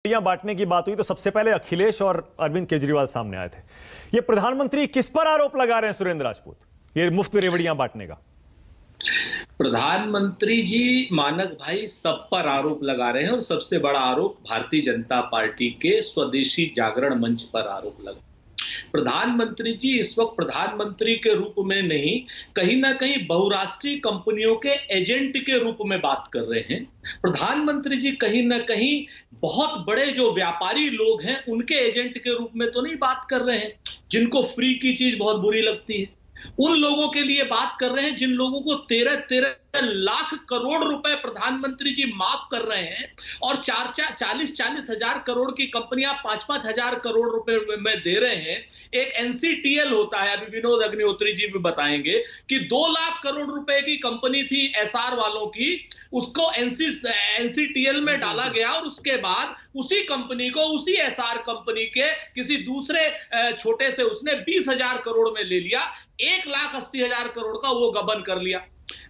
रेवड़ियां बांटने की बात हुई तो सबसे पहले अखिलेश और अरविंद केजरीवाल सामने आए थे। ये प्रधानमंत्री किस पर आरोप लगा रहे हैं सुरेंद्र राजपूत, ये मुफ्त रेवड़ियां बांटने का? प्रधानमंत्री जी मानक भाई सब पर आरोप लगा रहे हैं और सबसे बड़ा आरोप भारतीय जनता पार्टी के स्वदेशी जागरण मंच पर आरोप लगा। प्रधानमंत्री जी इस वक्त प्रधानमंत्री के रूप में नहीं, कहीं ना कहीं बहुराष्ट्रीय कंपनियों के एजेंट के रूप में बात कर रहे हैं। प्रधानमंत्री जी कहीं ना कहीं बहुत बड़े जो व्यापारी लोग हैं उनके एजेंट के रूप में तो नहीं बात कर रहे हैं, जिनको फ्री की चीज बहुत बुरी लगती है। उन लोगों के लिए बात कर रहे हैं जिन लोगों को 13 लाख करोड़ रुपए प्रधानमंत्री जी माफ कर रहे हैं और 40 हजार करोड़ की कंपनियां 5 हजार करोड़ रुपए में दे रहे हैं। एक एनसीटीएल होता है, अभी विनोद अग्निहोत्री जी भी बताएंगे कि 2 लाख करोड़ रुपए की कंपनी थी एसआर वालों की, उसको एनसीटीएल में डाला गया और उसके बाद उसी कंपनी को उसी एसआर कंपनी के किसी दूसरे छोटे से उसने 20,000 करोड़ में ले लिया, 1,80,000 करोड़ का वो गबन कर लिया।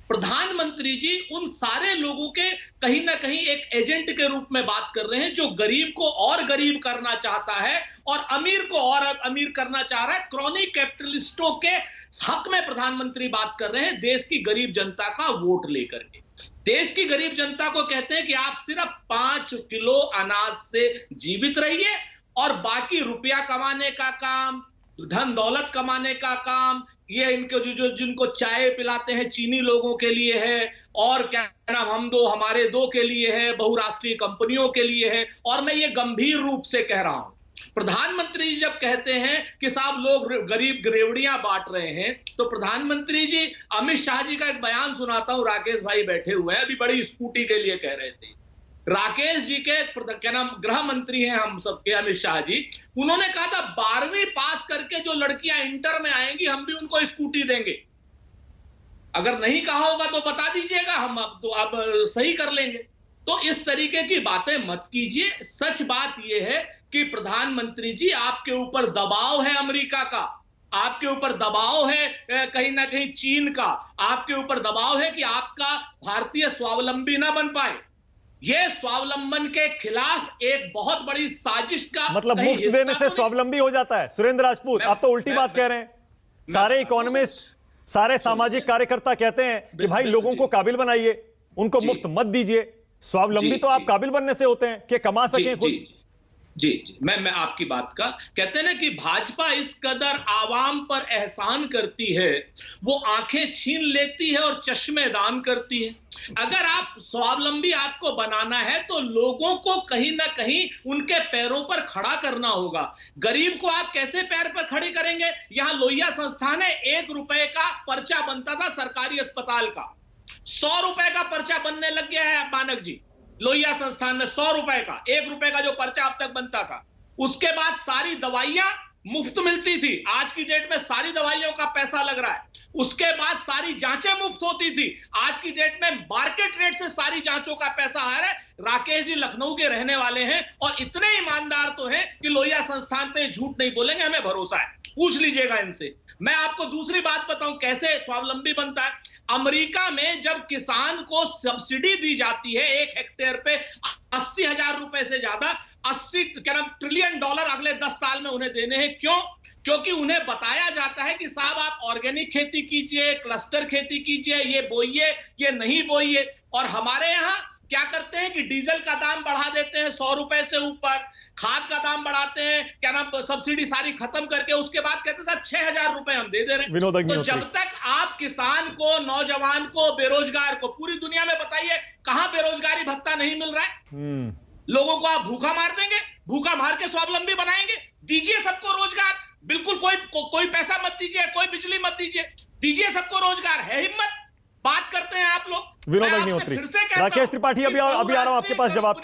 प्रधानमंत्री जी उन सारे लोगों के कहीं ना कहीं एक एजेंट के रूप में बात कर रहे हैं, जो गरीब को और गरीब करना चाहता है और अमीर को और अमीर करना चाह रहा है। क्रॉनिक कैपिटलिस्टों के हक में प्रधानमंत्री बात कर रहे हैं, देश की गरीब जनता का वोट लेकर के। देश की गरीब जनता को कहते हैं कि आप सिर्फ 5 किलो अनाज से जीवित रहिए और बाकी रुपया कमाने का काम, धन दौलत कमाने का काम, ये इनके जो जिनको चाय पिलाते हैं चीनी लोगों के लिए है, और क्या नाम हम दो हमारे दो के लिए है, बहुराष्ट्रीय कंपनियों के लिए है। और मैं ये गंभीर रूप से कह रहा हूं, प्रधानमंत्री जी जब कहते हैं कि साहब लोग गरीब रेवड़ियां बांट रहे हैं, तो प्रधानमंत्री जी अमित शाह जी का एक बयान सुनाता हूं, राकेश भाई बैठे हुए हैं, अभी बड़ी स्कूटी के लिए कह रहे थे। राकेश जी के क्या नाम गृह मंत्री हैं हम सबके, अमित शाह जी, उन्होंने कहा था 12वीं पास करके जो लड़कियां इंटर में आएंगी हम भी उनको स्कूटी देंगे। अगर नहीं कहा होगा तो बता दीजिएगा, हम अब सही कर लेंगे। तो इस तरीके की बातें मत कीजिए। सच बात यह है कि प्रधानमंत्री जी आपके ऊपर दबाव है अमेरिका का, आपके ऊपर दबाव है कहीं ना कहीं चीन का, आपके ऊपर दबाव है कि आपका भारतीय स्वावलंबी ना बन पाए। ये स्वावलंबन के खिलाफ एक बहुत बड़ी साजिश का, मतलब मुफ्त देने से स्वावलंबी हो जाता है? सुरेंद्र राजपूत, आप तो उल्टी बात कह रहे हैं। सारे इकोनॉमिस्ट, सारे सामाजिक कार्यकर्ता कहते हैं कि भाई लोगों को काबिल बनाइए, उनको मुफ्त मत दीजिए। स्वावलंबी तो आप काबिल बनने से होते हैं कि कमा सकें खुद। जी, मैं आपकी बात का, कहते हैं ना कि भाजपा इस कदर आवाम पर एहसान करती है, वो आंखें छीन लेती है और चश्मे दान करती है। अगर आप स्वावलंबी आपको बनाना है तो लोगों को कहीं ना कहीं उनके पैरों पर खड़ा करना होगा। गरीब को आप कैसे पैर पर खड़ी करेंगे? यहां लोहिया संस्थान है, 1 रुपए का पर्चा बनता था सरकारी अस्पताल का, 100 रुपए का पर्चा बनने लग गया है मानक जी। लोहिया संस्थान में 100 रुपए का, 1 रुपए का जो पर्चा अब तक बनता था। उसके बाद सारी दवाइयां मुफ्त मिलती थी, आज की डेट में सारी दवाइयों का पैसा लग रहा है। उसके बाद सारी जांचें मुफ्त होती थी, आज की डेट में मार्केट रेट से सारी जांचों का पैसा आ रहा है। राकेश जी लखनऊ के रहने वाले हैं और इतने ईमानदार तो हैं कि लोहिया संस्थान पे झूठ नहीं बोलेंगे, हमें भरोसा है, पूछ लीजिएगा इनसे। मैं आपको दूसरी बात बताऊं कैसे स्वावलंबी बनता है। अमेरिका में जब किसान को सब्सिडी दी जाती है 1 हेक्टेयर पे 80,000 रुपए से ज्यादा, 80 ट्रिलियन डॉलर अगले 10 साल में उन्हें देने हैं। क्यों? क्योंकि उन्हें बताया जाता है कि साहब आप ऑर्गेनिक खेती कीजिए, क्लस्टर खेती कीजिए, ये बोइए, ये नहीं बोइए। और हमारे यहाँ क्या करते हैं कि डीजल का दाम बढ़ा देते हैं 100 रुपए से ऊपर, खाद का दाम बढ़ाते हैं, क्या नाम सब्सिडी सारी खत्म करके उसके बाद कहते हैं साहब 6,000 रुपए हम दे दे रहे हैं। तो जब तक आप किसान को, नौजवान को, बेरोजगार को, पूरी दुनिया में बताइए कहां बेरोजगारी भत्ता नहीं मिल रहा है? लोगों को आप भूखा मार देंगे, भूखा मार के स्वावलंबी बनाएंगे? दीजिए सबको रोजगार, बिल्कुल कोई पैसा मत दीजिए, कोई बिजली मत दीजिए सबको रोजगार। है हिम्मत? बात करते हैं आप लोग। विनोद अग्निहोत्री, राकेश त्रिपाठी, अभी आ रहा हूं आपके पास जवाब।